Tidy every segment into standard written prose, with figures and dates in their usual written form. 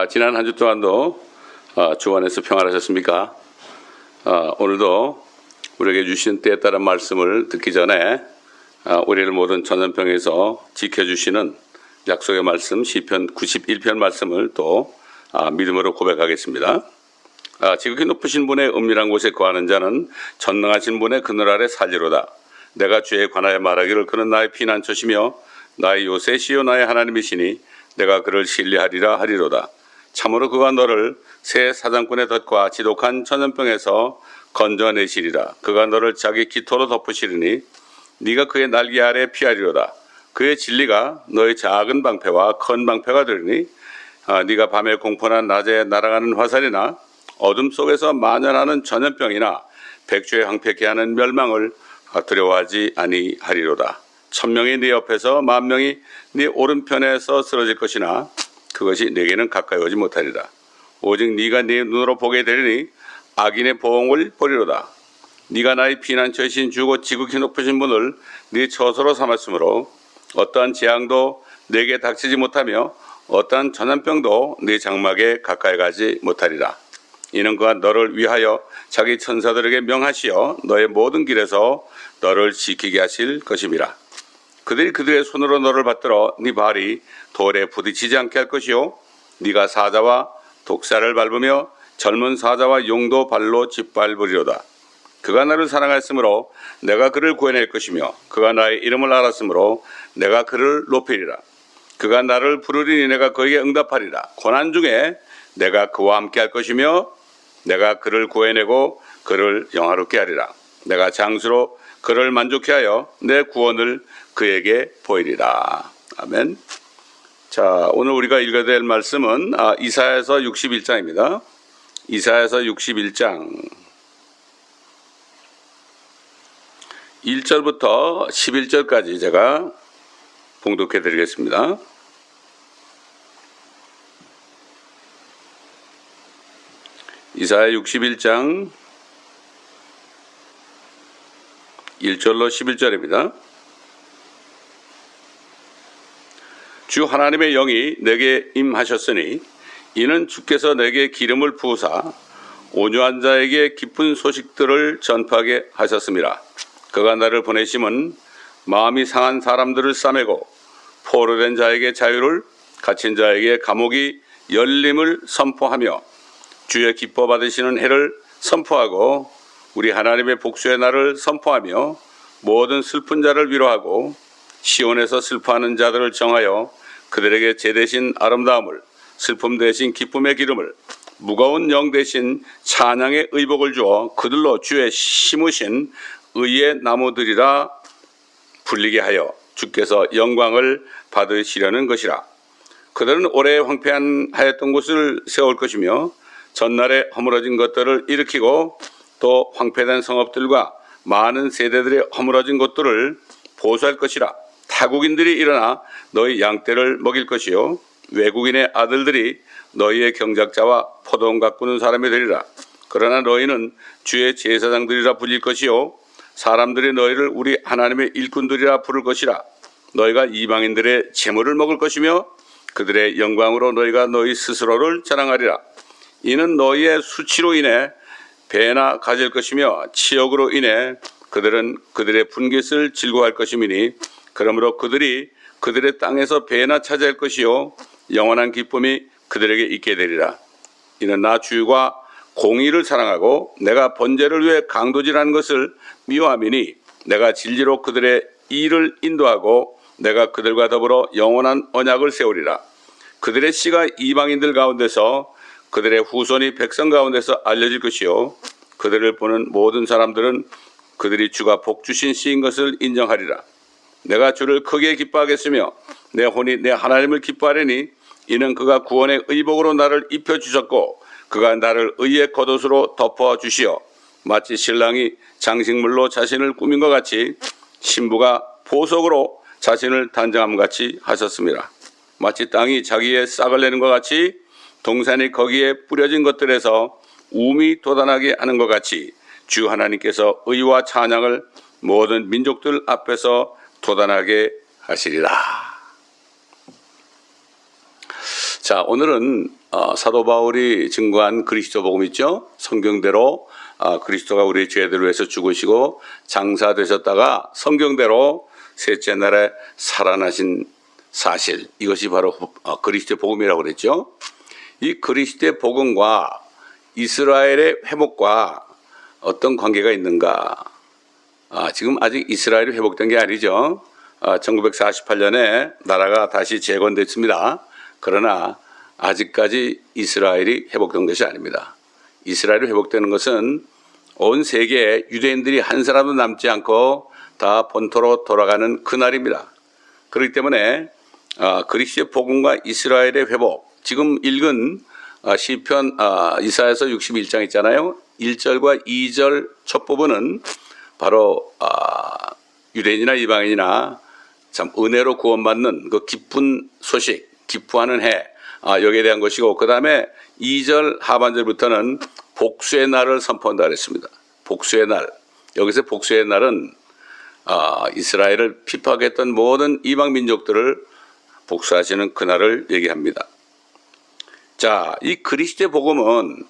지난 한 주 동안도 주 안에서 평안하셨습니까? 오늘도 우리에게 주신 때에 따른 말씀을 듣기 전에 우리를 모든 전염병에서 지켜주시는 약속의 말씀 시편 91편 말씀을 또 믿음으로 고백하겠습니다. 지극히 높으신 분의 은밀한 곳에 거하는 자는 전능하신 분의 그늘 아래 살리로다. 내가 주에 관하여 말하기를 그는 나의 피난처시며 나의 요새시요 나의 하나님이시니 내가 그를 신뢰하리라 하리로다. 참으로 그가 너를 새 사장꾼의 덫과 지독한 전염병에서 건져내시리라. 그가 너를 자기 깃토로 덮으시리니 네가 그의 날개 아래 피하리로다. 그의 진리가 너의 작은 방패와 큰 방패가 되리니 네가 밤에 공포나 낮에 날아가는 화살이나 어둠 속에서 만연하는 전염병이나 백주에 황폐케 하는 멸망을 두려워하지 아니하리로다. 1000명이 네 옆에서 10,000명이 네 오른편에서 쓰러질 것이나 그것이 네게는 가까이 오지 못하리라. 오직 네가 네 눈으로 보게 되리니 악인의 보응을 보리로다. 네가 나의 피난처이신 주고 지극히 높으신 분을 네 처소로 삼았으므로 어떠한 재앙도 네게 닥치지 못하며 어떠한 전염병도 네 장막에 가까이 가지 못하리라. 이는 그가 너를 위하여 자기 천사들에게 명하시어 너의 모든 길에서 너를 지키게 하실 것임이라. 그들이 그들의 손으로 너를 받들어 네 발이 돌에 부딪히지 않게 할 것이요 네가 사자와 독사를 밟으며 젊은 사자와 용도 발로 짓밟으리로다. 그가 나를 사랑하였으므로 내가 그를 구해낼 것이며 그가 나의 이름을 알았으므로 내가 그를 높이리라. 그가 나를 부르리니 내가 그에게 응답하리라. 고난 중에 내가 그와 함께 할 것이며 내가 그를 구해내고 그를 영화롭게 하리라. 내가 장수로 그를 만족케 하여 내 구원을 그에게 보이리라. 아멘. 자, 오늘 우리가 읽어야 될 말씀은 이사야서 61장입니다. 이사야서 61장 1절부터 11절까지 제가 봉독해 드리겠습니다. 이사야 61장 1절로 11절입니다. 주 하나님의 영이 내게 임하셨으니 이는 주께서 내게 기름을 부으사 온유한 자에게 기쁜 소식들을 전파하게 하셨습니다. 그가 나를 보내심은 마음이 상한 사람들을 싸매고 포로된 자에게 자유를, 갇힌 자에게 감옥이 열림을 선포하며 주의 기뻐 받으시는 해를 선포하고 우리 하나님의 복수의 날을 선포하며 모든 슬픈 자를 위로하고 시온에서 슬퍼하는 자들을 정하여 그들에게 제 대신 아름다움을, 슬픔 대신 기쁨의 기름을, 무거운 영 대신 찬양의 의복을 주어 그들로 주의 심으신 의의 나무들이라 불리게 하여 주께서 영광을 받으시려는 것이라. 그들은 오래 황폐하였던 곳을 세울 것이며 전날에 허물어진 것들을 일으키고 또 황폐된 성읍들과 많은 세대들의 허물어진 곳들을 보수할 것이라. 타국인들이 일어나 너희 양떼를 먹일 것이요 외국인의 아들들이 너희의 경작자와 포도원 가꾸는 사람이 되리라. 그러나 너희는 주의 제사장들이라 불릴 것이요 사람들이 너희를 우리 하나님의 일꾼들이라 부를 것이라. 너희가 이방인들의 재물을 먹을 것이며 그들의 영광으로 너희가 너희 스스로를 자랑하리라. 이는 너희의 수치로 인해 배나 가질 것이며 치욕으로 인해 그들은 그들의 분깃을 즐거워할 것이니 그러므로 그들이 그들의 땅에서 배나 차지할 것이요 영원한 기쁨이 그들에게 있게 되리라. 이는 나 주가 공의를 사랑하고 내가 번제를 위해 강도질하는 것을 미워함이니 내가 진리로 그들의 일을 인도하고 내가 그들과 더불어 영원한 언약을 세우리라. 그들의 씨가 이방인들 가운데서 그들의 후손이 백성 가운데서 알려질 것이요 그들을 보는 모든 사람들은 그들이 주가 복 주신 씨인 것을 인정하리라. 내가 주를 크게 기뻐하겠으며 내 혼이 내 하나님을 기뻐하리니 이는 그가 구원의 의복으로 나를 입혀주셨고 그가 나를 의의 겉옷으로 덮어주시어 마치 신랑이 장식물로 자신을 꾸민 것 같이 신부가 보석으로 자신을 단장함 같이 하셨습니다. 마치 땅이 자기의 싹을 내는 것 같이 동산이 거기에 뿌려진 것들에서 우미 돋아나게 하는 것 같이 주 하나님께서 의와 찬양을 모든 민족들 앞에서 돋아나게 하시리라. 자, 오늘은 사도 바울이 증거한 그리스도 복음 있죠? 성경대로 그리스도가 우리 죄들을 위해서 죽으시고 장사되셨다가 성경대로 셋째 날에 살아나신 사실, 이것이 바로 그리스도의 복음이라고 그랬죠. 이 그리스도의 복음과 이스라엘의 회복과 어떤 관계가 있는가? 지금 아직 이스라엘이 회복된 게 아니죠. 1948년에 나라가 다시 재건됐습니다. 그러나 아직까지 이스라엘이 회복된 것이 아닙니다. 이스라엘이 회복되는 것은 온 세계에 유대인들이 한 사람도 남지 않고 다 본토로 돌아가는 그날입니다. 그렇기 때문에 그리스도의 복음과 이스라엘의 회복, 지금 읽은 시편 이사야서 61장 있잖아요. 1절과 2절 첫 부분은 바로 유대인이나 이방인이나 참 은혜로 구원받는 그 기쁜 소식, 기뻐하는 해, 여기에 대한 것이고, 그 다음에 2절 하반절부터는 복수의 날을 선포한다 그랬습니다. 복수의 날. 여기서 복수의 날은 이스라엘을 핍박했던 모든 이방 민족들을 복수하시는 그날을 얘기합니다. 자, 이 그리스도의 복음은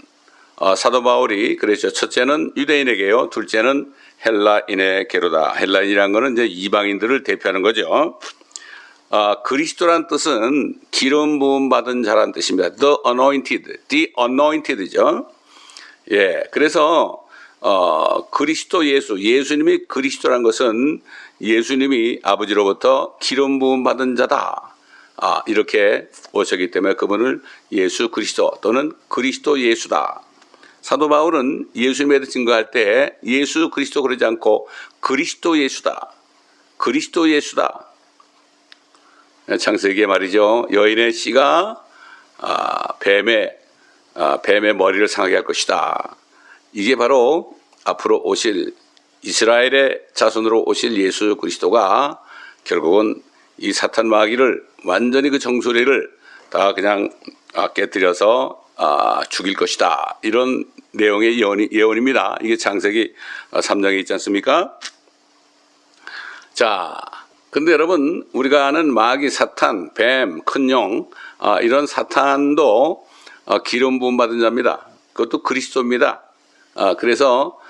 사도 바울이 그랬죠. 첫째는 유대인에게요. 둘째는 헬라인에게로다. 헬라인이라는 것은 이제 이방인들을 대표하는 거죠. 그리스도란 뜻은 기름 부음 받은 자란 뜻입니다. The anointed죠. 예, 그래서 그리스도 예수님이 그리스도란 것은 예수님이 아버지로부터 기름 부음 받은 자다. 이렇게 오셨기 때문에 그분을 예수 그리스도 또는 그리스도 예수다. 사도 바울은 예수님에 대해 증거할 때 예수 그리스도 그러지 않고 그리스도 예수다. 그리스도 예수다. 창세기에 말이죠. 여인의 씨가 뱀의 머리를 상하게 할 것이다. 이게 바로 앞으로 오실 이스라엘의 자손으로 오실 예수 그리스도가 결국은 이 사탄 마귀를 완전히 그 정수리를 다 그냥 깨뜨려서 죽일 것이다. 이런 내용의 예언입니다. 이게 창세기 3장에 있지 않습니까? 자, 근데 여러분, 우리가 아는 마귀, 사탄, 뱀, 큰 용, 이런 사탄도 기름 부음 받은 자입니다. 그것도 그리스도입니다. 그래서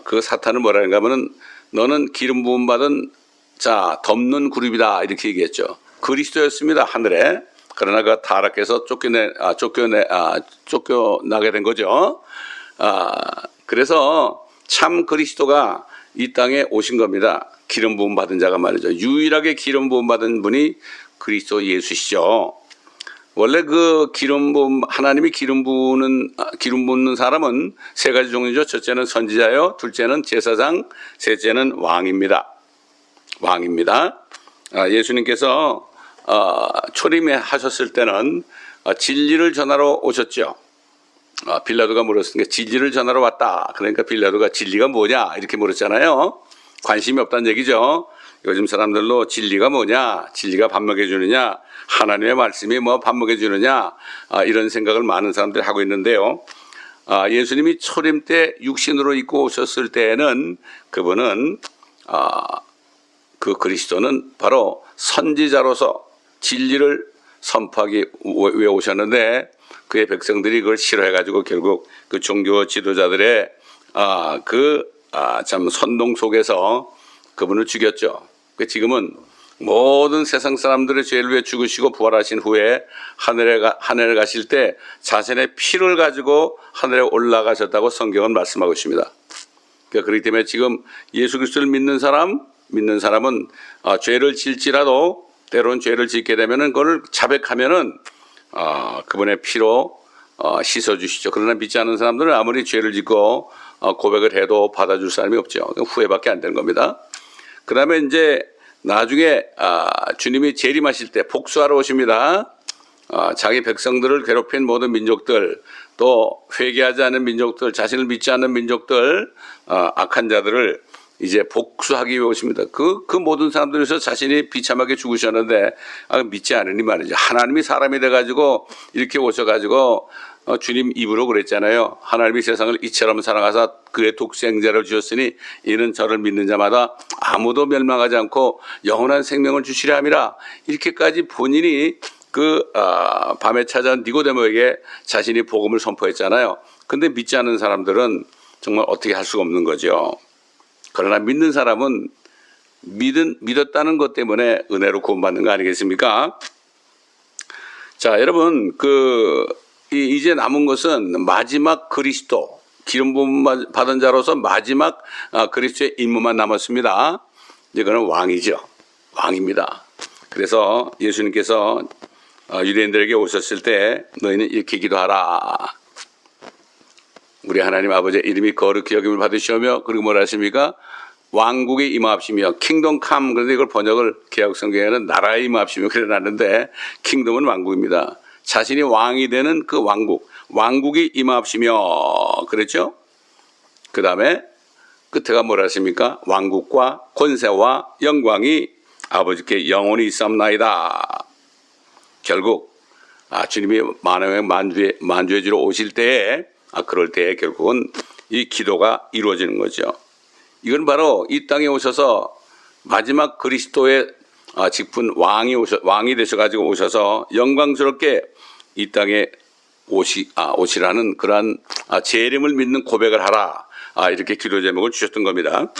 그 사탄을 뭐라는가 하면은 너는 기름 부음 받은 자, 덮는 그룹이다. 이렇게 얘기했죠. 그리스도였습니다. 하늘에. 그러나 그 타락해서 쫓겨나게 된 거죠. 그래서 참 그리스도가 이 땅에 오신 겁니다. 기름 부음 받은 자가 말이죠. 유일하게 기름 부음 받은 분이 그리스도 예수시죠. 원래 그 기름 부음, 하나님이 기름 붓는 사람은 세 가지 종류죠. 첫째는 선지자요, 둘째는 제사장, 셋째는 왕입니다. 예수님께서 초림에 하셨을 때는 진리를 전하러 오셨죠. 빌라도가 물었으니까 진리를 전하러 왔다. 그러니까 빌라도가 진리가 뭐냐 이렇게 물었잖아요. 관심이 없다는 얘기죠. 요즘 사람들로 진리가 뭐냐, 진리가 밥 먹여주느냐, 하나님의 말씀이 뭐 밥 먹여주느냐, 이런 생각을 많은 사람들이 하고 있는데요. 예수님이 초림 때 육신으로 입고 오셨을 때에는 그분은 그 그리스도는 바로 선지자로서 진리를 선포하기 위해 오셨는데 그의 백성들이 그걸 싫어해가지고 결국 그 종교 지도자들의 참 선동 속에서 그분을 죽였죠. 지금은 모든 세상 사람들의 죄를 위해 죽으시고 부활하신 후에 하늘에 가실 때 자신의 피를 가지고 하늘에 올라가셨다고 성경은 말씀하고 있습니다. 그렇기 때문에 지금 예수 그리스도를 믿는 사람은 죄를 질지라도 때로는 죄를 짓게 되면은 그걸 자백하면은 그분의 피로 씻어주시죠. 그러나 믿지 않는 사람들은 아무리 죄를 짓고 고백을 해도 받아줄 사람이 없죠. 후회밖에 안 되는 겁니다. 그 다음에 이제 나중에 주님이 재림하실 때 복수하러 오십니다. 자기 백성들을 괴롭힌 모든 민족들, 또 회개하지 않은 민족들, 자신을 믿지 않는 민족들, 악한 자들을 이제 복수하기 위해 오십니다. 그 모든 사람들에서 자신이 비참하게 죽으셨는데 믿지 않으니 말이죠. 하나님이 사람이 돼가지고 이렇게 오셔가지고 주님 입으로 그랬잖아요. 하나님이 세상을 이처럼 사랑하사 그의 독생자를 주셨으니 이는 저를 믿는 자마다 아무도 멸망하지 않고 영원한 생명을 주시려 함이라. 이렇게까지 본인이 밤에 찾아온 니고데모에게 자신이 복음을 선포했잖아요. 근데 믿지 않는 사람들은 정말 어떻게 할 수가 없는 거죠. 그러나 믿는 사람은 믿었다는 것 때문에 은혜로 구원받는 거 아니겠습니까? 자, 여러분, 이제 남은 것은 마지막 그리스도, 기름 부음 받은 자로서 마지막 그리스도의 임무만 남았습니다. 이거는 왕이죠. 왕입니다. 그래서 예수님께서 유대인들에게 오셨을 때 너희는 이렇게 기도하라. 우리 하나님 아버지의 이름이 거룩히 여김을 받으시오며, 그리고 뭐라 하십니까? 왕국에 임하옵시며, 킹덤 캄. 그런데 이걸 번역을 개역 성경에는 나라에 임하옵시며 그래 놨는데, 킹덤은 왕국입니다. 자신이 왕이 되는 그 왕국이 임하옵시며 그랬죠. 그 다음에 끝에가 뭐라 하십니까? 왕국과 권세와 영광이 아버지께 영원히 있사옵나이다. 결국 주님이 만왕의 만주의 주로 오실 때에 그럴 때에 결국은 이 기도가 이루어지는 거죠. 이건 바로 이 땅에 오셔서 마지막 그리스도의 직분 왕이 되셔가지고 오셔서 영광스럽게 이 땅에 오시라는 그러한 재림을 믿는 고백을 하라. 이렇게 기도 제목을 주셨던 겁니다.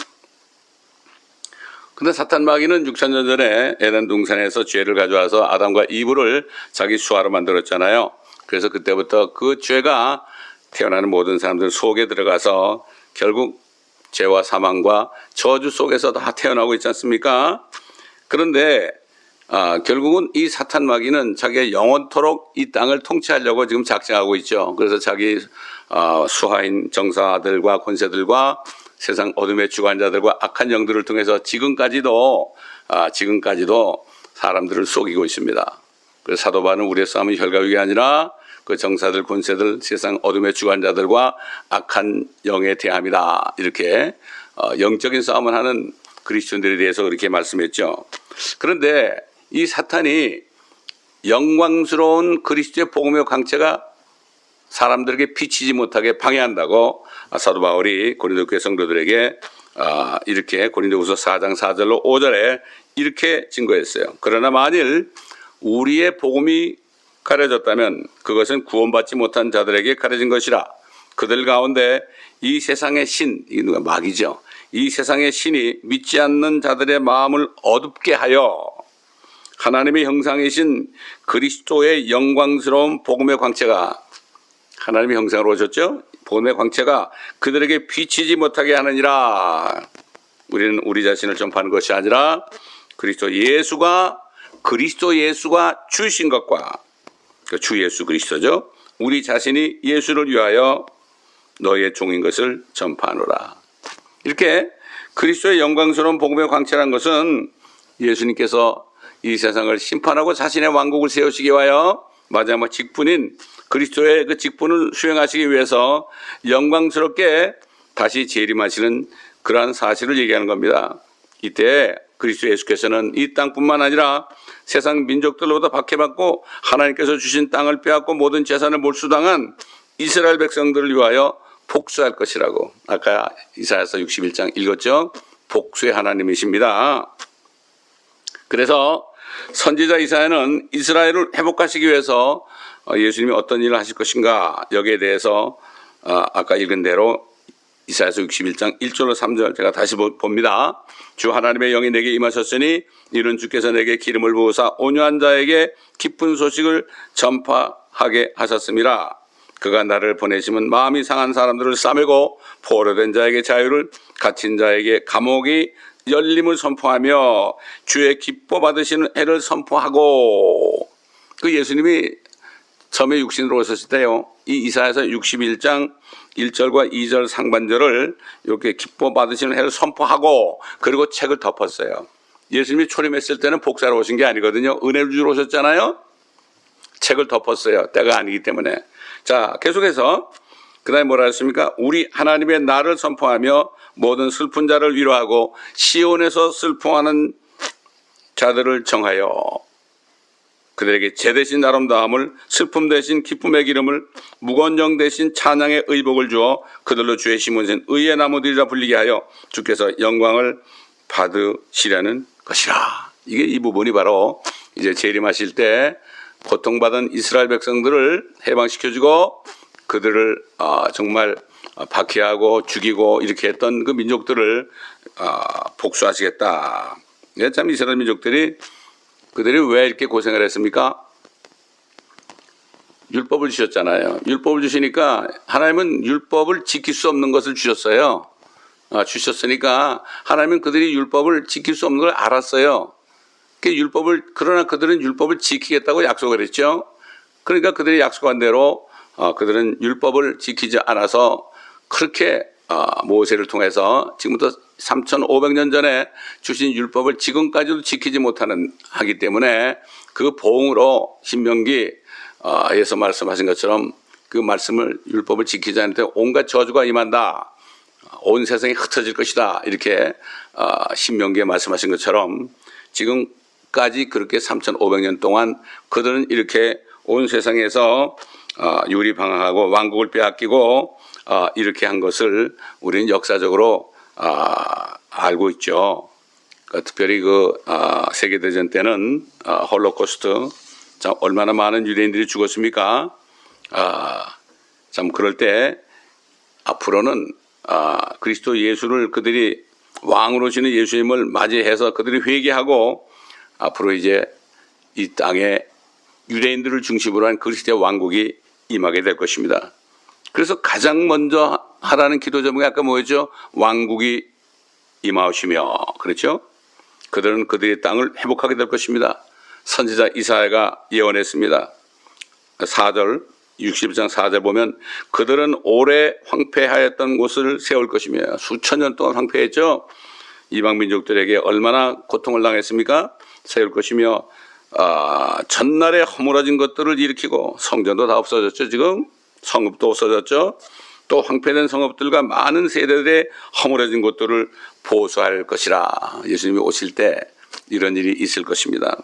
근데 사탄 마귀는 6,000년 전에 에덴 동산에서 죄를 가져와서 아담과 이브를 자기 수하로 만들었잖아요. 그래서 그때부터 그 죄가 태어나는 모든 사람들 속에 들어가서 결국 죄와 사망과 저주 속에서 다 태어나고 있지 않습니까? 그런데 결국은 이 사탄 마귀는 자기가 영원토록 이 땅을 통치하려고 지금 작정하고 있죠. 그래서 자기 수하인 정사들과 권세들과 세상 어둠의 주관자들과 악한 영들을 통해서 지금까지도 사람들을 속이고 있습니다. 그래서 사도 바울은 우리의 싸움은 혈과 육이 아니라 그 정사들, 권세들, 세상 어둠의 주관자들과 악한 영에 대함이다. 이렇게 영적인 싸움을 하는 그리스도인들에 대해서 그렇게 말씀했죠. 그런데 이 사탄이 영광스러운 그리스도의 복음의 광채가 사람들에게 비치지 못하게 방해한다고 사도 바울이 고린도 교회 성도들에게 이렇게 고린도후서 4장 4절로 5절에 이렇게 증거했어요. 그러나 만일 우리의 복음이 가려졌다면 그것은 구원받지 못한 자들에게 가려진 것이라. 그들 가운데 이 세상의 신, 이 누가 마귀죠. 이 세상의 신이 믿지 않는 자들의 마음을 어둡게 하여 하나님의 형상이신 그리스도의 영광스러운 복음의 광채가, 하나님의 형상으로 오셨죠? 복음의 광채가 그들에게 비치지 못하게 하느니라. 우리는 우리 자신을 전파하는 것이 아니라 그리스도 예수가 주신 것과 주 예수 그리스도죠. 우리 자신이 예수를 위하여 너의 종인 것을 전파하노라. 이렇게 그리스도의 영광스러운 복음의 광채란 것은 예수님께서 이 세상을 심판하고 자신의 왕국을 세우시기 위하여 마지막 직분인 그리스도의 그 직분을 수행하시기 위해서 영광스럽게 다시 재림하시는 그러한 사실을 얘기하는 겁니다. 이때 그리스도 예수께서는 이 땅뿐만 아니라 세상 민족들로부터 박해받고 하나님께서 주신 땅을 빼앗고 모든 재산을 몰수당한 이스라엘 백성들을 위하여 복수할 것이라고 아까 이사야서 61장 읽었죠. 복수의 하나님이십니다. 그래서 선지자 이사야는 이스라엘을 회복하시기 위해서 예수님이 어떤 일을 하실 것인가 여기에 대해서 아까 읽은 대로 이사야서 61장 1절로 3절 제가 다시 봅니다. 주 하나님의 영이 내게 임하셨으니 이는 주께서 내게 기름을 부으사 온유한 자에게 기쁜 소식을 전파하게 하셨음이라. 그가 나를 보내시면 마음이 상한 사람들을 싸매고 포로된 자에게 자유를, 갇힌 자에게 감옥이 열림을 선포하며 주의 기뻐 받으시는 해를 선포하고. 그 예수님이 처음에 육신으로 오셨을 때요, 이 이사야서 61장 1절과 2절 상반절을 이렇게 기뻐 받으시는 해를 선포하고 그리고 책을 덮었어요. 예수님이 초림했을 때는 복사로 오신 게 아니거든요. 은혜를 주러 오셨잖아요. 책을 덮었어요. 때가 아니기 때문에. 자, 계속해서 그 다음에 뭐라 했습니까? 우리 하나님의 나를 선포하며 모든 슬픈 자를 위로하고 시온에서 슬퍼하는 자들을 정하여 그들에게 제 대신 아름다움을, 슬픔 대신 기쁨의 기름을, 무거운 영 대신 찬양의 의복을 주어 그들로 주의 심으신 의의 나무들이라 불리게 하여 주께서 영광을 받으시려는 것이라. 이게 이 부분이 바로 이제 재림하실 때 고통받은 이스라엘 백성들을 해방시켜주고 그들을 정말 박해하고 죽이고 이렇게 했던 그 민족들을 복수하시겠다. 참 이스라엘 민족들이 그들이 왜 이렇게 고생을 했습니까? 율법을 주셨잖아요. 율법을 주시니까 하나님은 율법을 지킬 수 없는 것을 주셨어요. 주셨으니까 하나님은 그들이 율법을 지킬 수 없는 걸 알았어요. 그러나 그들은 율법을 지키겠다고 약속을 했죠. 그러니까 그들이 약속한 대로 그들은 율법을 지키지 않아서 그렇게 모세를 통해서 지금부터 3,500년 전에 주신 율법을 지금까지도 지키지 못하는 하기 때문에 그 보응으로 신명기에서 말씀하신 것처럼 그 말씀을 율법을 지키지 않을 때 온갖 저주가 임한다. 온 세상이 흩어질 것이다. 이렇게 신명기에 말씀하신 것처럼 지금까지 그렇게 3,500년 동안 그들은 이렇게 온 세상에서 유리방황하고 왕국을 빼앗기고 이렇게 한 것을 우리는 역사적으로 알고 있죠. 특별히 세계대전 때는 홀로코스트 참 얼마나 많은 유대인들이 죽었습니까? 참 그럴 때 앞으로는 그리스도 예수를 그들이 왕으로 오시는 예수님을 맞이해서 그들이 회개하고 앞으로 이제 이 땅에 유대인들을 중심으로 한 그리스도의 왕국이 임하게 될 것입니다. 그래서 가장 먼저 하라는 기도 제목이 아까 뭐였죠? 왕국이 임하시며, 그렇죠? 그들은 그들의 땅을 회복하게 될 것입니다. 선지자 이사야가 예언했습니다. 4절 60장 4절 보면 그들은 오래 황폐하였던 곳을 세울 것이며, 수천 년 동안 황폐했죠. 이방 민족들에게 얼마나 고통을 당했습니까? 세울 것이며 전날에 허물어진 것들을 일으키고, 성전도 다 없어졌죠. 지금 성읍도 없어졌죠. 또 황폐된 성읍들과 많은 세대들의 허물어진 곳들을 보수할 것이라. 예수님이 오실 때 이런 일이 있을 것입니다.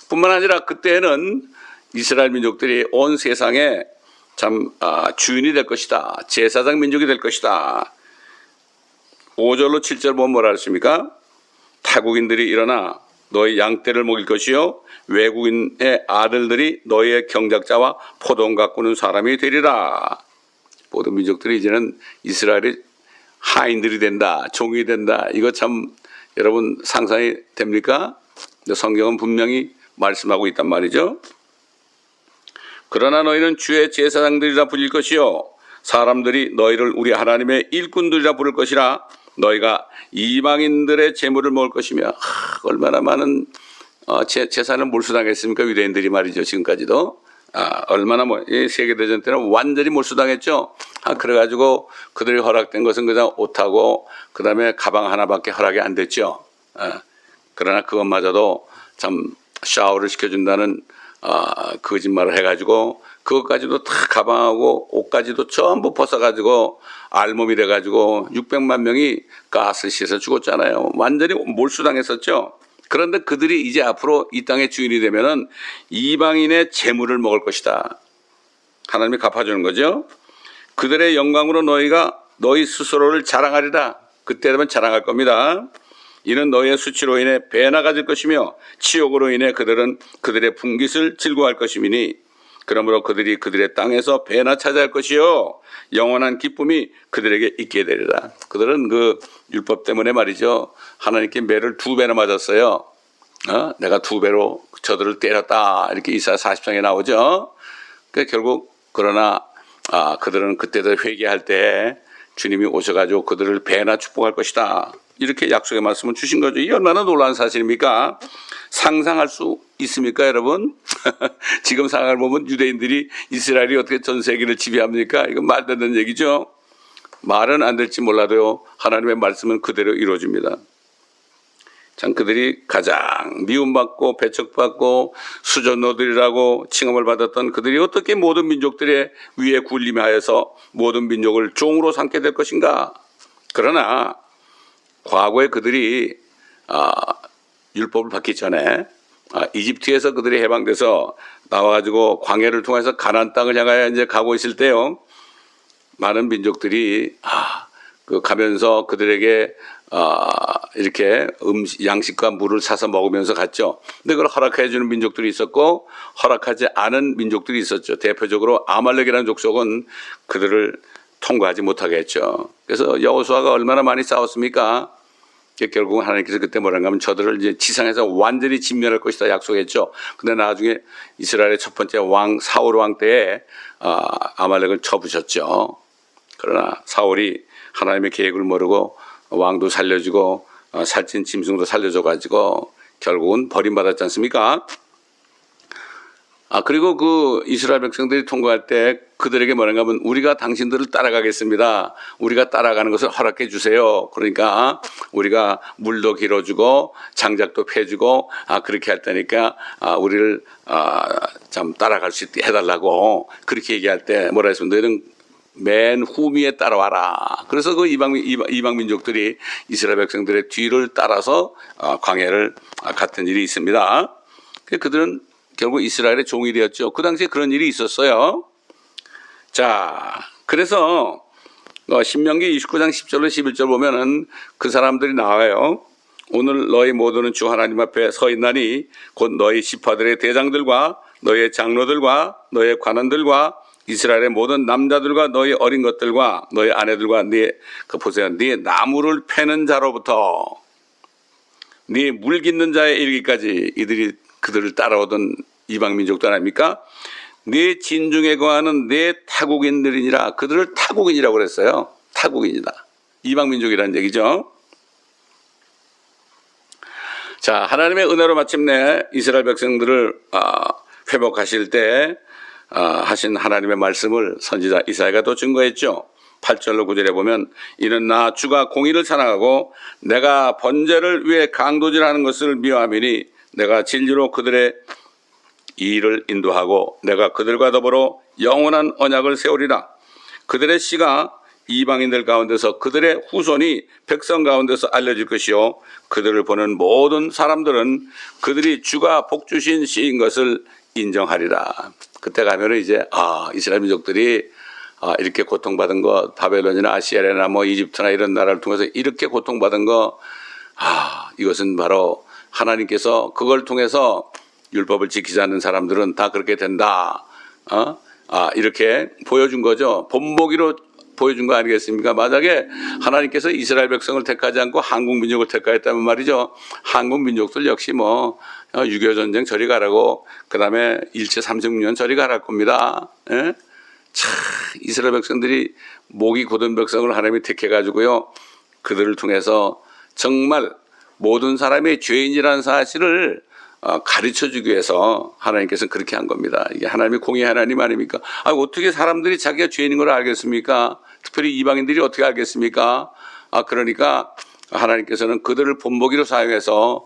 뿐만 아니라 그때는 이스라엘 민족들이 온 세상에 참 주인이 될 것이다. 제사장 민족이 될 것이다. 5절로 7절 보면 뭐라 했습니까? 타국인들이 일어나 너희 양떼를 먹일 것이요 외국인의 아들들이 너희의 경작자와 포도원 가꾸는 사람이 되리라. 모든 민족들이 이제는 이스라엘이 하인들이 된다, 종이 된다. 이거 참 여러분 상상이 됩니까? 성경은 분명히 말씀하고 있단 말이죠. 그러나 너희는 주의 제사장들이라 불릴 것이요 사람들이 너희를 우리 하나님의 일꾼들이라 부를 것이라. 너희가 이방인들의 재물을 먹을 것이며, 얼마나 많은 재산을 몰수당했습니까? 유대인들이 말이죠. 지금까지도 얼마나 세계대전 때는 완전히 몰수당했죠. 그래가지고 그들이 허락된 것은 그냥 옷하고 그 다음에 가방 하나밖에 허락이 안 됐죠. 그러나 그것마저도 참 샤워를 시켜준다는 거짓말을 해가지고 그것까지도 다 가방하고 옷까지도 전부 벗어가지고 알몸이 돼가지고 600만 명이 가스 씻어 죽었잖아요. 완전히 몰수당했었죠. 그런데 그들이 이제 앞으로 이 땅의 주인이 되면은 이방인의 재물을 먹을 것이다. 하나님이 갚아주는 거죠. 그들의 영광으로 너희가 너희 스스로를 자랑하리라. 그때 되면 자랑할 겁니다. 이는 너희의 수치로 인해 배나 가질 것이며 치욕으로 인해 그들은 그들의 분깃을 즐거워할 것이니 그러므로 그들이 그들의 땅에서 배나 차지할 것이요 영원한 기쁨이 그들에게 있게 되리라. 그들은 그 율법 때문에 말이죠. 하나님께 매를 2배나 맞았어요. 내가 2배로 저들을 때렸다. 이렇게 이사야 40장에 나오죠. 그러니까 결국 그러나 그들은 그때도 회개할 때 주님이 오셔가지고 그들을 배나 축복할 것이다. 이렇게 약속의 말씀을 주신 거죠. 이게 얼마나 놀라운 사실입니까? 상상할 수 있습니까, 여러분? 지금 상황을 보면 유대인들이 이스라엘이 어떻게 전 세계를 지배합니까? 이건 말도 안 되는 얘기죠. 말은 안 될지 몰라도요. 하나님의 말씀은 그대로 이루어집니다. 참 그들이 가장 미움받고 배척받고 수전노들이라고 칭함을 받았던 그들이 어떻게 모든 민족들의 위에 군림하여서 모든 민족을 종으로 삼게 될 것인가? 그러나 과거에 그들이 율법을 받기 전에 이집트에서 그들이 해방돼서 나와가지고 광야를 통해서 가나안 땅을 향하여 이제 가고 있을 때요, 많은 민족들이 가면서 그들에게 이렇게 양식과 물을 사서 먹으면서 갔죠. 근데 그걸 허락해 주는 민족들이 있었고 허락하지 않은 민족들이 있었죠. 대표적으로 아말렉이라는 족속은 그들을 통과하지 못하게 했죠. 그래서 여호수아가 얼마나 많이 싸웠습니까? 결국은 하나님께서 그때 뭐라고 하면 저들을 이제 지상에서 완전히 진멸할 것이다 약속했죠. 근데 나중에 이스라엘의 첫 번째 왕 사울 왕 때에 아말렉을 쳐부셨죠. 그러나 사울이 하나님의 계획을 모르고 왕도 살려주고 살찐 짐승도 살려줘가지고 결국은 버림받았지 않습니까? 그리고 그 이스라엘 백성들이 통과할 때 그들에게 뭐라고 하면 우리가 당신들을 따라가겠습니다. 우리가 따라가는 것을 허락해 주세요. 그러니까 우리가 물도 길어주고 장작도 패주고 그렇게 할 테니까 우리를 참 따라갈 수 있게 해달라고 그렇게 얘기할 때 뭐라 했습니다. 너희는 맨 후미에 따라와라. 그래서 그 이방 민족들이 이스라엘 백성들의 뒤를 따라서 광야를 갔던 일이 있습니다. 그들은 결국 이스라엘의 종이 되었죠. 그 당시에 그런 일이 있었어요. 자, 그래서 신명기 29장 10절로 11절 보면은 그 사람들이 나와요. 오늘 너희 모두는 주 하나님 앞에 서 있나니 곧 너희 지파들의 대장들과 너희의 장로들과 너희의 관원들과 이스라엘의 모든 남자들과 너희 어린 것들과 너희 아내들과 보세요. 네 나무를 패는 자로부터 네 물 깃는 자에 이르기까지 이들이 그들을 따라오던 이방 민족들 아닙니까? 네 진중에 거하는 네 타국인들이니라. 그들을 타국인이라고 그랬어요. 타국인이다. 이방 민족이라는 얘기죠. 자, 하나님의 은혜로 마침내 이스라엘 백성들을 회복하실 때 하신 하나님의 말씀을 선지자 이사야가 또 증거했죠. 8절로 9절에 보면 이는 나 주가 공의를 찬양하고 내가 번제를 위해 강도질하는 것을 미워하미니 내가 진리로 그들의 일을 인도하고 내가 그들과 더불어 영원한 언약을 세우리라. 그들의 씨가 이방인들 가운데서 그들의 후손이 백성 가운데서 알려질 것이요 그들을 보는 모든 사람들은 그들이 주가 복주신 씨인 것을 인정하리라. 그때 가면은 이제 이스라엘 민족들이 이렇게 고통받은 거 바벨론이나 아시아나 뭐 이집트나 이런 나라를 통해서 이렇게 고통받은 거 이것은 바로 하나님께서 그걸 통해서 율법을 지키지 않는 사람들은 다 그렇게 된다. 이렇게 보여준 거죠. 본보기로 보여준 거 아니겠습니까? 만약에 하나님께서 이스라엘 백성을 택하지 않고 한국 민족을 택하였다면 말이죠. 한국 민족들 역시 6.25 전쟁 저리 가라고 그 다음에 일제 36년 저리 가랄 겁니다. 예? 참 이스라엘 백성들이 목이 곧은 백성을 하나님이 택해가지고요. 그들을 통해서 정말 모든 사람이 죄인이라는 사실을 가르쳐주기 위해서 하나님께서는 그렇게 한 겁니다. 이게 하나님의 공의 하나님 아닙니까? 어떻게 사람들이 자기가 죄인인 걸 알겠습니까? 특별히 이방인들이 어떻게 알겠습니까? 그러니까 하나님께서는 그들을 본보기로 사용해서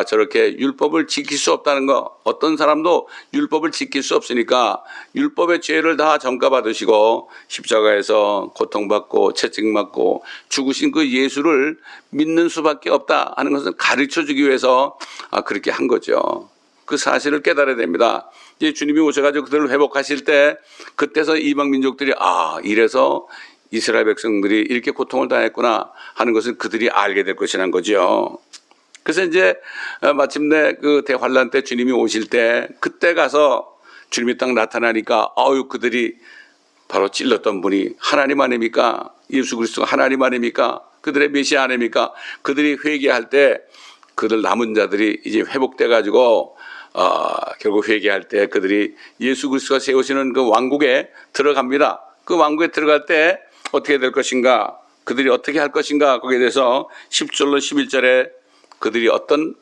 저렇게 율법을 지킬 수 없다는 거, 어떤 사람도 율법을 지킬 수 없으니까 율법의 죄를 다 전가받으시고 십자가에서 고통받고 채찍맞고 죽으신 그 예수를 믿는 수밖에 없다 하는 것을 가르쳐주기 위해서 그렇게 한 거죠. 그 사실을 깨달아야 됩니다. 이제 주님이 오셔가지고 그들을 회복하실 때 그때서 이방 민족들이 이래서 이스라엘 백성들이 이렇게 고통을 당했구나 하는 것을 그들이 알게 될 것이라는 거죠. 그래서 이제 마침내 그 대환란 때 주님이 오실 때 그때 가서 주님이 딱 나타나니까 그들이 바로 찔렀던 분이 하나님 아닙니까? 예수 그리스도가 하나님 아닙니까? 그들의 메시아 아닙니까? 그들이 회개할 때 그들 남은 자들이 이제 회복돼 가지고 결국 회개할 때 그들이 예수 그리스도가 세우시는 그 왕국에 들어갑니다. 그 왕국에 들어갈 때 어떻게 될 것인가? 그들이 어떻게 할 것인가? 거기에 대해서 10절로 11절에 그들이 어떤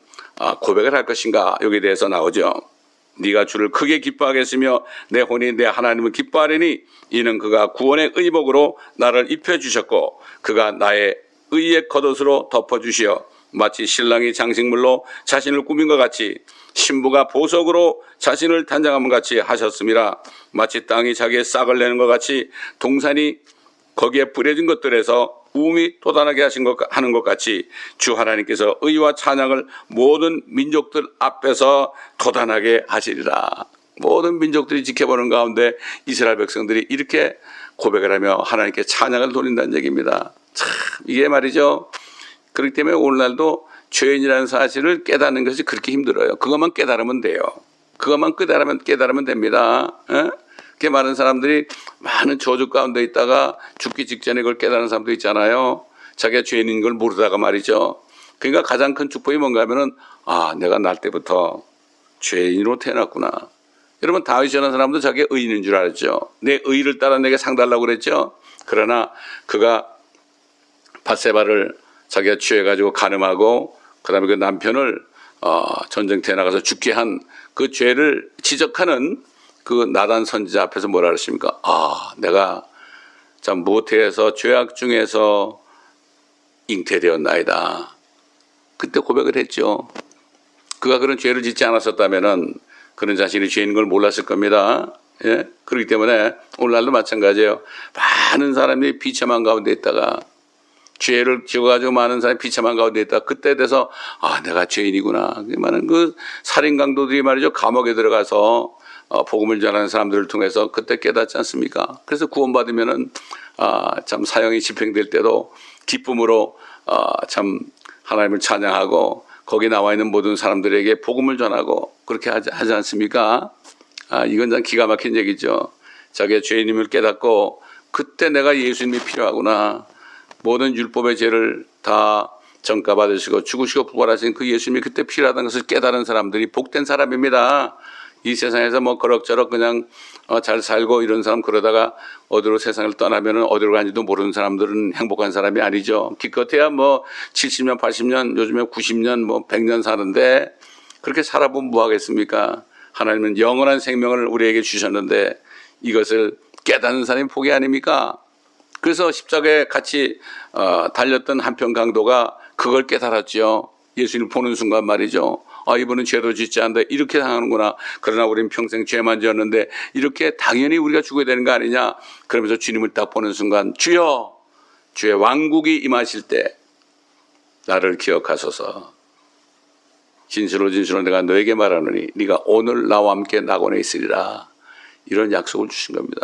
고백을 할 것인가 여기에 대해서 나오죠. 네가 주를 크게 기뻐하겠으며 내 혼이 내 하나님을 기뻐하리니 이는 그가 구원의 의복으로 나를 입혀주셨고 그가 나의 의의 겉옷으로 덮어주시어 마치 신랑이 장식물로 자신을 꾸민 것 같이 신부가 보석으로 자신을 단장한 것 같이 하셨음이라. 마치 땅이 자기의 싹을 내는 것 같이 동산이 거기에 뿌려진 것들에서 우음이 돋아나게 하는 것 같이 주 하나님께서 의와 찬양을 모든 민족들 앞에서 돋아나게 하시리라. 모든 민족들이 지켜보는 가운데 이스라엘 백성들이 이렇게 고백을 하며 하나님께 찬양을 돌린다는 얘기입니다. 참 이게 말이죠. 그렇기 때문에 오늘날도 죄인이라는 사실을 깨닫는 것이 그렇게 힘들어요. 그것만 깨달으면 돼요. 그것만 깨달으면 됩니다. 그렇게 많은 사람들이 많은 저주 가운데 있다가 죽기 직전에 그걸 깨달은 사람도 있잖아요. 자기가 죄인인 걸 모르다가 말이죠. 그러니까 가장 큰 축복이 뭔가 하면은 내가 날 때부터 죄인으로 태어났구나. 여러분 다윗이라는 사람도 자기가 의인인 줄 알았죠. 내 의를 따라 내게 상 달라고 그랬죠. 그러나 그가 밧세바를 자기가 취해가지고 간음하고 그다음에 그 남편을 전쟁터에 나가서 죽게 한 그 죄를 지적하는 그 나단 선지자 앞에서 뭐라 그러십니까? 내가 참 모태에서 죄악 중에서 잉태되었나이다. 그때 고백을 했죠. 그가 그런 죄를 짓지 않았었다면은 그런 자신이 죄인 걸 몰랐을 겁니다. 예? 그렇기 때문에 오늘날도 마찬가지예요. 많은 사람이 비참한 가운데 있다가 죄를 지어가지고 많은 사람이 비참한 가운데 있다가 그때 돼서 내가 죄인이구나. 많은 그 살인 강도들이 말이죠. 감옥에 들어가서 복음을 전하는 사람들을 통해서 그때 깨닫지 않습니까? 그래서 구원받으면은 참 사형이 집행될 때도 기쁨으로 참 하나님을 찬양하고 거기 나와 있는 모든 사람들에게 복음을 전하고 그렇게 하지 않습니까? 이건 참 기가 막힌 얘기죠. 자기의 죄인임을 깨닫고 그때 내가 예수님이 필요하구나. 모든 율법의 죄를 다 전가받으시고 죽으시고 부활하신 그 예수님이 그때 필요하다는 것을 깨달은 사람들이 복된 사람입니다. 이 세상에서 뭐 그럭저럭 그냥 잘 살고 이런 사람 그러다가 어디로 세상을 떠나면은 어디로 가는지도 모르는 사람들은 행복한 사람이 아니죠. 기껏해야 뭐 70년, 80년, 요즘에 90년, 뭐 100년 사는데 그렇게 살아보면 뭐 하겠습니까? 하나님은 영원한 생명을 우리에게 주셨는데 이것을 깨닫는 사람이 복이 아닙니까? 그래서 십자가에 같이 달렸던 한편 강도가 그걸 깨달았죠. 예수님을 보는 순간 말이죠. 이분은 죄도 짓지 않는다. 이렇게 당하는구나. 그러나 우리는 평생 죄만 지었는데 이렇게 당연히 우리가 죽어야 되는 거 아니냐. 그러면서 주님을 딱 보는 순간 주여 주의 왕국이 임하실 때 나를 기억하소서. 진실로 내가 너에게 말하노니 네가 오늘 나와 함께 낙원에 있으리라. 이런 약속을 주신 겁니다.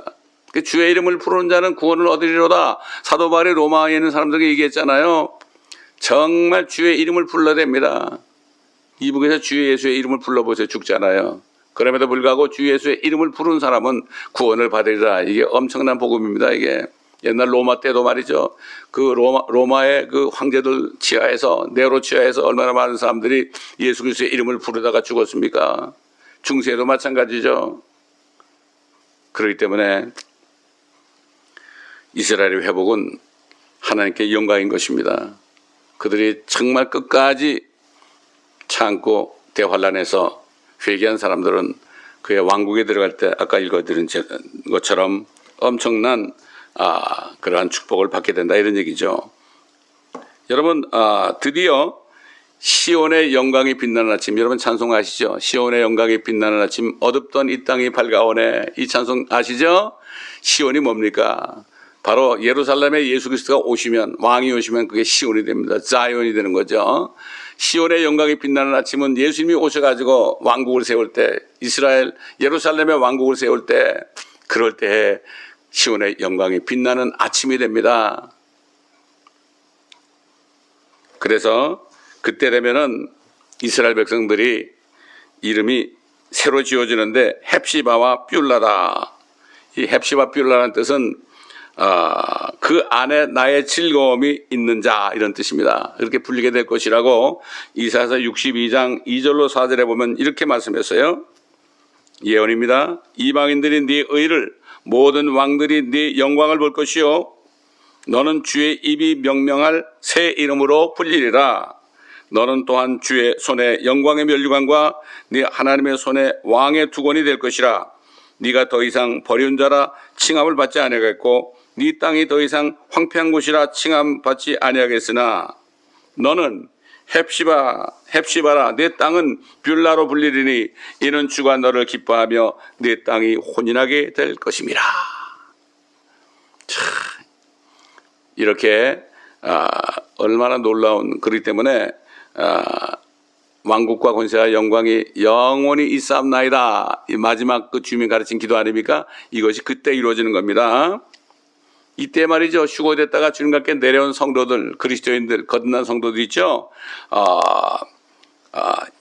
주의 이름을 부르는 자는 구원을 얻으리로다. 사도 바울이 로마에 있는 사람들에게 얘기했잖아요. 정말 주의 이름을 불러야 됩니다. 이북에서 주 예수의 이름을 불러보세요. 죽잖아요. 그럼에도 불구하고 주 예수의 이름을 부르는 사람은 구원을 받으리라. 이게 엄청난 복음입니다. 이게 옛날 로마 때도 말이죠. 그 로마의 그 황제들 치하에서 네로 치하에서 얼마나 많은 사람들이 예수 그리스도의 이름을 부르다가 죽었습니까? 중세도 마찬가지죠. 그렇기 때문에 이스라엘의 회복은 하나님께 영광인 것입니다. 그들이 정말 끝까지 참고 대환란에서 회개한 사람들은 그의 왕국에 들어갈 때 아까 읽어드린 것처럼 엄청난 그러한 축복을 받게 된다 이런 얘기죠. 여러분 드디어 시온의 영광이 빛나는 아침, 여러분 찬송 아시죠? 시온의 영광이 빛나는 아침 어둡던 이 땅이 밝아오네. 이 찬송 아시죠? 시온이 뭡니까? 바로 예루살렘에 예수 그리스도가 오시면, 왕이 오시면 그게 시온이 됩니다. 자이온이 되는 거죠. 시온의 영광이 빛나는 아침은 예수님이 오셔가지고 왕국을 세울 때, 이스라엘 예루살렘의 왕국을 세울 때, 그럴 때 시온의 영광이 빛나는 아침이 됩니다. 그래서 그때 되면은 이스라엘 백성들이 이름이 새로 지어지는데 헵시바와 뷸라다. 이 헵시바 뷸라라는 뜻은 그 안에 나의 즐거움이 있는 자 이런 뜻입니다. 이렇게 불리게 될 것이라고 이사야서 62장 2절로 4절에 보면 이렇게 말씀했어요. 예언입니다. 이방인들이 네 의를, 모든 왕들이 네 영광을 볼 것이요 너는 주의 입이 명명할 새 이름으로 불리리라. 너는 또한 주의 손에 영광의 면류관과 네 하나님의 손에 왕의 두건이 될 것이라. 네가 더 이상 버려온 자라 칭함을 받지 아니하겠고 네 땅이 더 이상 황폐한 곳이라 칭함 받지 아니하겠으나 너는 헵시바라 내 땅은 뷸라로 불리리니 이는 주가 너를 기뻐하며 내 땅이 혼인하게 될 것임이라. 참 이렇게 얼마나 놀라운, 그렇기 때문에 왕국과 권세와 영광이 영원히 있사옵나이다. 이 마지막 그 주님이 가르친 기도 아닙니까? 이것이 그때 이루어지는 겁니다. 이때 말이죠. 휴거됐다가 주님과 함께 내려온 성도들, 그리스도인들, 거듭난 성도들 있죠.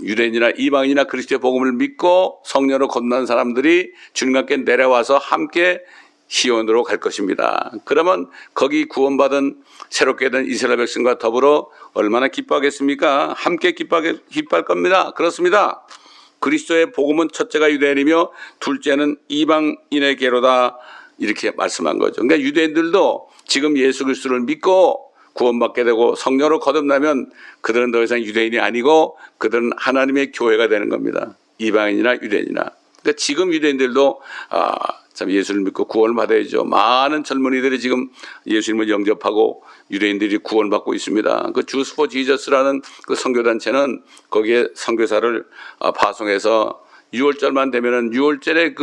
유대인이나 이방인이나 그리스도의 복음을 믿고 성령으로 거듭난 사람들이 주님과 함께 내려와서 함께 시온으로 갈 것입니다. 그러면 거기 구원받은 새롭게 된 이스라엘 백성과 더불어 얼마나 기뻐하겠습니까? 함께 기뻐할 겁니다. 그렇습니다. 그리스도의 복음은 첫째가 유대인이며 둘째는 이방인에게로다, 이렇게 말씀한 거죠. 그러니까 유대인들도 지금 예수 그리스도를 믿고 구원받게 되고 성령으로 거듭나면 그들은 더 이상 유대인이 아니고 그들은 하나님의 교회가 되는 겁니다. 이방인이나 유대인이나. 그러니까 지금 유대인들도 참 예수를 믿고 구원을 받아야죠. 많은 젊은이들이 지금 예수님을 영접하고 유대인들이 구원받고 있습니다. 그 주스 포 지저스라는 그 선교단체는 거기에 선교사를 파송해서 6월절만 되면은 6월절에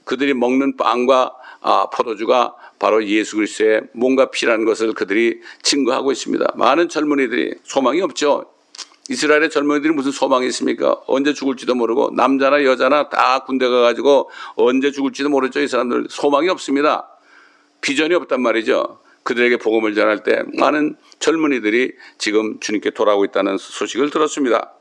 그들이 먹는 빵과 포도주가 바로 예수 그리스도의 몸과 피라는 것을 그들이 증거하고 있습니다. 많은 젊은이들이 소망이 없죠. 이스라엘의 젊은이들이 무슨 소망이 있습니까? 언제 죽을지도 모르고 남자나 여자나 다 군대 가가지고 언제 죽을지도 모르죠. 이 사람들 소망이 없습니다. 비전이 없단 말이죠. 그들에게 복음을 전할 때 많은 젊은이들이 지금 주님께 돌아오고 있다는 소식을 들었습니다.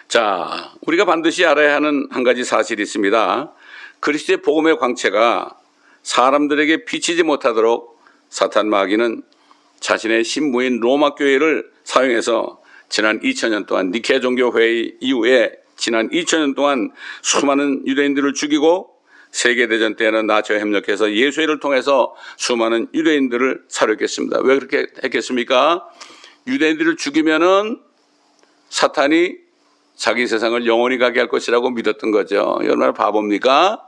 자, 우리가 반드시 알아야 하는 한 가지 사실이 있습니다. 그리스도의 복음의 광채가 사람들에게 비치지 못하도록 사탄 마귀는 자신의 신부인 로마 교회를 사용해서 지난 2000년 동안 니케 종교회의 이후에 지난 2000년 동안 수많은 유대인들을 죽이고 세계대전 때는 나치와 협력해서 예수회를 통해서 수많은 유대인들을 살해했습니다. 왜 그렇게 했겠습니까? 유대인들을 죽이면은 사탄이 자기 세상을 영원히 가게 할 것이라고 믿었던 거죠. 얼마나 바보입니까?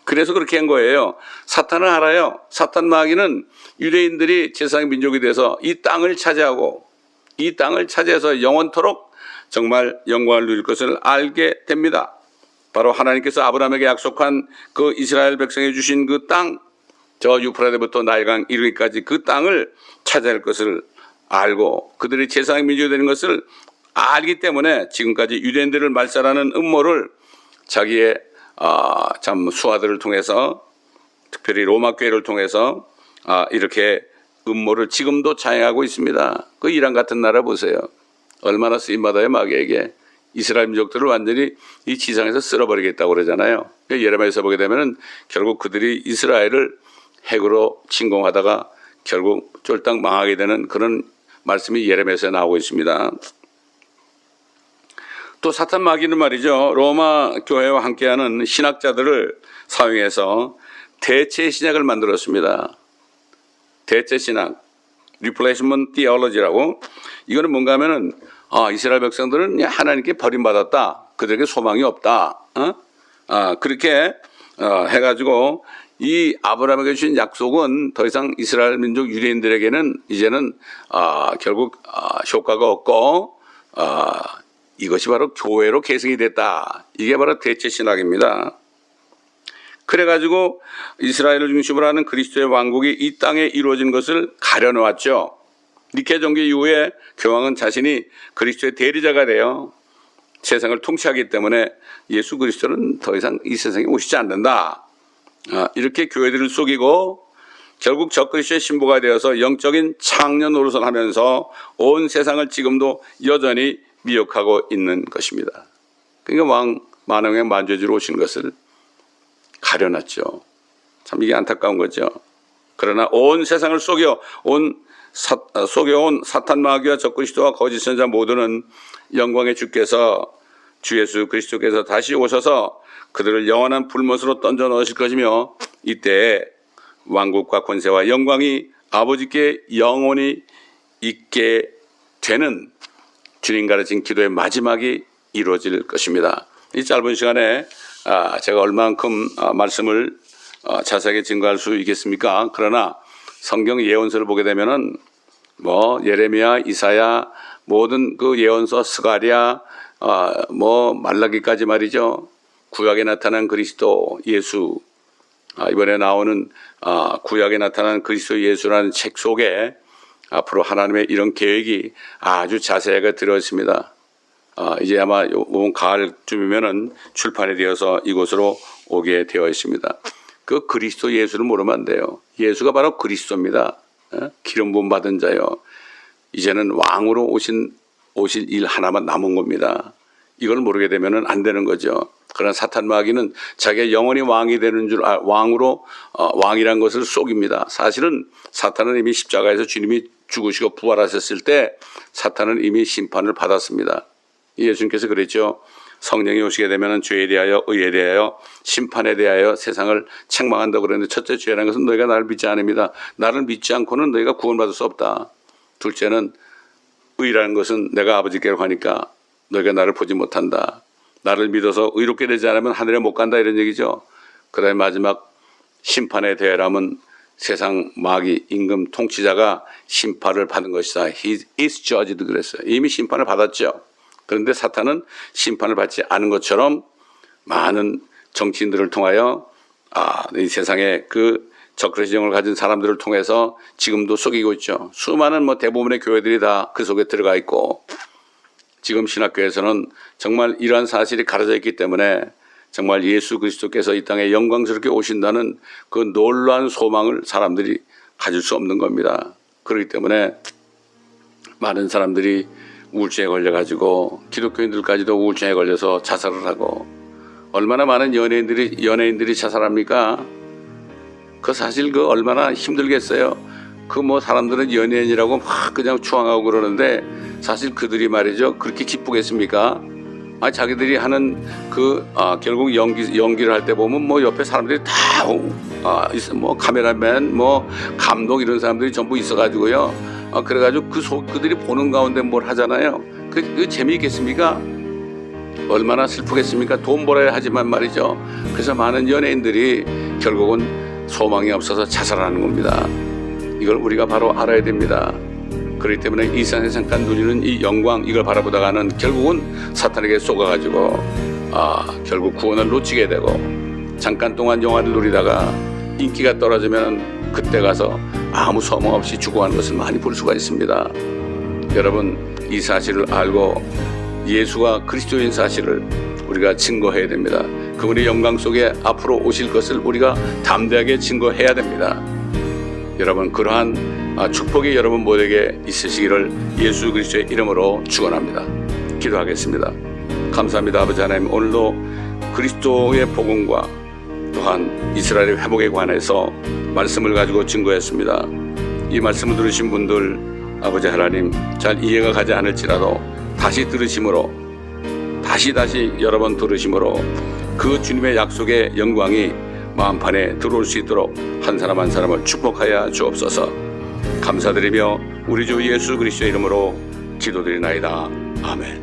그래서 그렇게 한 거예요. 사탄은 알아요. 사탄 마귀는 유대인들이 제사장의 민족이 돼서 이 땅을 차지하고 이 땅을 차지해서 영원토록 정말 영광을 누릴 것을 알게 됩니다. 바로 하나님께서 아브라함에게 약속한 그 이스라엘 백성에 주신 그 땅, 저 유프라데부터 나일강 이르기까지 그 땅을 차지할 것을 알고 그들이 제사장의 민족이 되는 것을 알기 때문에 지금까지 유대인들을 말살하는 음모를 자기의 참 수하들을 통해서 특별히 로마 교회를 통해서 이렇게 음모를 지금도 자행하고 있습니다. 그 이란 같은 나라 보세요. 얼마나 쓰임받아요 마귀에게. 이스라엘 민족들을 완전히 이 지상에서 쓸어버리겠다고 그러잖아요. 예레미야에서 보게 되면은 결국 그들이 이스라엘을 핵으로 침공하다가 결국 쫄딱 망하게 되는 그런 말씀이 예레미야에서 나오고 있습니다. 또 사탄 마귀는 말이죠. 로마 교회와 함께하는 신학자들을 사용해서 대체 신약을 만들었습니다. 대체 신학, Replacement Theology라고. 이거는 뭔가 하면은 이스라엘 백성들은 하나님께 버림받았다. 그들에게 소망이 없다. 그렇게 해가지고 이 아브라함에게 주신 약속은 더 이상 이스라엘 민족 유대인들에게는 이제는 결국 효과가 없고 이것이 바로 교회로 계승이 됐다. 이게 바로 대체 신학입니다. 그래가지고 이스라엘을 중심으로 하는 그리스도의 왕국이 이 땅에 이루어진 것을 가려놓았죠. 니케 종교 이후에 교황은 자신이 그리스도의 대리자가 되어 세상을 통치하기 때문에 예수 그리스도는 더 이상 이 세상에 오시지 않는다. 이렇게 교회들을 속이고 결국 적그리스도의 신부가 되어서 영적인 창녀 노릇을 하면서 온 세상을 지금도 여전히 미혹하고 있는 것입니다. 그러니까 왕 만왕의 만주주로 오신 것을 가려놨죠. 참 이게 안타까운 거죠. 그러나 온 세상을 속여온 사탄 마귀와 적그리스도와 거짓 선자 모두는 영광의 주께서 주 예수 그리스도께서 다시 오셔서 그들을 영원한 불못으로 던져 넣으실 것이며 이때 왕국과 권세와 영광이 아버지께 영원히 있게 되는 주님 가르친 기도의 마지막이 이루어질 것입니다. 이 짧은 시간에 제가 얼만큼 말씀을 자세하게 증거할 수 있겠습니까? 그러나 성경 예언서를 보게 되면은 예레미야, 이사야 모든 그 예언서 스가랴 말라기까지 말이죠. 구약에 나타난 그리스도 예수, 이번에 나오는 구약에 나타난 그리스도 예수라는 책 속에 앞으로 하나님의 이런 계획이 아주 자세하게 들어있습니다. 이제 아마 이번 가을쯤이면은 출판이 되어서 이곳으로 오게 되어 있습니다. 그 그리스도 예수를 모르면 안 돼요. 예수가 바로 그리스도입니다. 기름 부음 받은 자요. 이제는 왕으로 오실 일 하나만 남은 겁니다. 이걸 모르게 되면 안 되는 거죠. 그러나 사탄 마귀는 자기가 영원히 왕이 되는 줄 왕이란 것을 속입니다. 사실은 사탄은 이미 십자가에서 주님이 죽으시고 부활하셨을 때 사탄은 이미 심판을 받았습니다. 예수님께서 그랬죠. 성령이 오시게 되면 죄에 대하여 의에 대하여 심판에 대하여 세상을 책망한다고 그랬는데, 첫째 죄라는 것은 너희가 나를 믿지 않습니다. 나를 믿지 않고는 너희가 구원받을 수 없다. 둘째는 의라는 것은 내가 아버지께로 가니까 너희가 나를 보지 못한다. 나를 믿어서 의롭게 되지 않으면 하늘에 못 간다, 이런 얘기죠. 그 다음에 마지막 심판에 대하여라면 세상 마귀 임금 통치자가 심판을 받은 것이다. He is judged 그랬어요. 이미 심판을 받았죠. 그런데 사탄은 심판을 받지 않은 것처럼 많은 정치인들을 통하여 이 세상에 그 적그리스정을 가진 사람들을 통해서 지금도 속이고 있죠. 수많은 대부분의 교회들이 다 그 속에 들어가 있고, 지금 신학교에서는 정말 이러한 사실이 가려져 있기 때문에 정말 예수 그리스도께서 이 땅에 영광스럽게 오신다는 그 놀라운 소망을 사람들이 가질 수 없는 겁니다. 그렇기 때문에 많은 사람들이 우울증에 걸려가지고, 기독교인들까지도 우울증에 걸려서 자살을 하고, 얼마나 많은 연예인들이 자살합니까? 그 사실 얼마나 힘들겠어요. 사람들은 연예인이라고 막 그냥 추앙하고 그러는데, 사실 그들이 말이죠, 그렇게 기쁘겠습니까? 자기들이 하는 결국 연기를 할 때 보면 옆에 사람들이 다 카메라맨, 감독 이런 사람들이 전부 있어가지고요. 그래가지고 그들이 보는 가운데 뭘 하잖아요. 그 재미있겠습니까? 얼마나 슬프겠습니까? 돈 벌어야 하지만 말이죠. 그래서 많은 연예인들이 결국은 소망이 없어서 자살하는 겁니다. 이걸 우리가 바로 알아야 됩니다. 그렇기 때문에 이 세상에 잠깐 누리는 이 영광, 이걸 바라보다가는 결국은 사탄에게 쏘가가지고 결국 구원을 놓치게 되고, 잠깐 동안 영화를 누리다가 인기가 떨어지면 그때 가서 아무 소망 없이 죽어가는 것을 많이 볼 수가 있습니다. 여러분, 이 사실을 알고 예수가 그리스도인 사실을 우리가 증거해야 됩니다. 그분의 영광 속에 앞으로 오실 것을 우리가 담대하게 증거해야 됩니다. 여러분, 그러한 축복이 여러분 모두에게 있으시기를 예수 그리스도의 이름으로 축원합니다. 기도하겠습니다. 감사합니다. 아버지 하나님, 오늘도 그리스도의 복음과 또한 이스라엘의 회복에 관해서 말씀을 가지고 증거했습니다. 이 말씀을 들으신 분들, 아버지 하나님, 잘 이해가 가지 않을지라도 다시 들으심으로, 다시 여러 번 들으심으로 그 주님의 약속의 영광이 마음판에 들어올 수 있도록 한 사람 한 사람을 축복하여 주옵소서. 감사드리며 우리 주 예수 그리스도의 이름으로 기도드리나이다. 아멘.